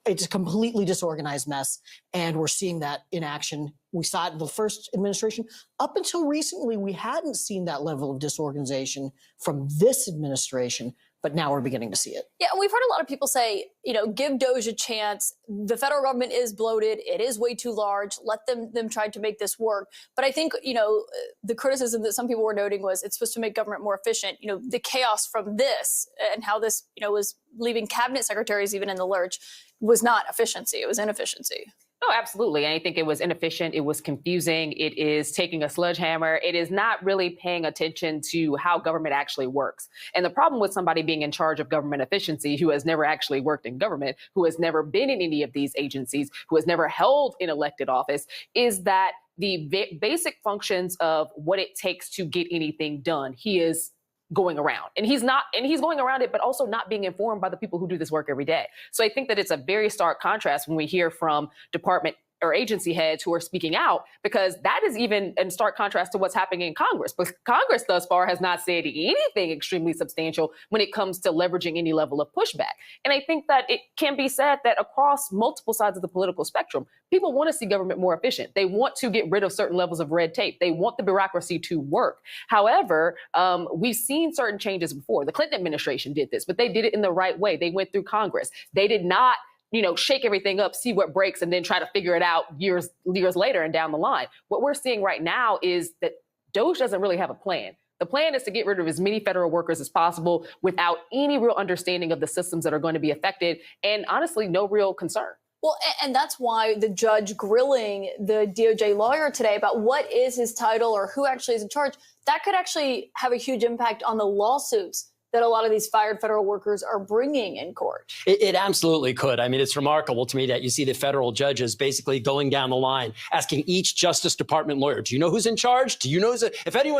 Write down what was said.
it's a completely disorganized mess. And we're seeing that in action. We saw it in the first administration. Up until recently, we hadn't seen that level of disorganization from this administration, but now we're beginning to see it. Yeah, and we've heard a lot of people say, give DOGE a chance. The federal government is bloated. It is way too large. Let them try to make this work. But I think, the criticism that some people were noting was it's supposed to make government more efficient. The chaos from this and how this, was leaving cabinet secretaries even in the lurch was not efficiency. It was inefficiency. No, absolutely. And I think it was inefficient. It was confusing. It is taking a sledgehammer. It is not really paying attention to how government actually works. And the problem with somebody being in charge of government efficiency who has never actually worked in government, who has never been in any of these agencies, who has never held an elected office, is that the basic functions of what it takes to get anything done, he is going around. And he's going around it, but also not being informed by the people who do this work every day. So I think that it's a very stark contrast when we hear from department or agency heads who are speaking out, because that is even in stark contrast to what's happening in Congress. But Congress thus far has not said anything extremely substantial when it comes to leveraging any level of pushback. And I think that it can be said that across multiple sides of the political spectrum, people want to see government more efficient. They want to get rid of certain levels of red tape. They want the bureaucracy to work. However, we've seen certain changes before. The Clinton administration did this, but they did it in the right way. They went through Congress. They did not shake everything up, see what breaks, and then try to figure it out years later and down the line. What we're seeing right now is that DOGE doesn't really have a plan. The plan is to get rid of as many federal workers as possible without any real understanding of the systems that are going to be affected, and honestly, no real concern. Well, and that's why the judge grilling the DOJ lawyer today about what is his title or who actually is in charge, that could actually have a huge impact on the lawsuits that a lot of these fired federal workers are bringing in court. It absolutely could. I mean, it's remarkable to me that you see the federal judges basically going down the line, asking each Justice Department lawyer, do you know who's in charge? Do you know if anyone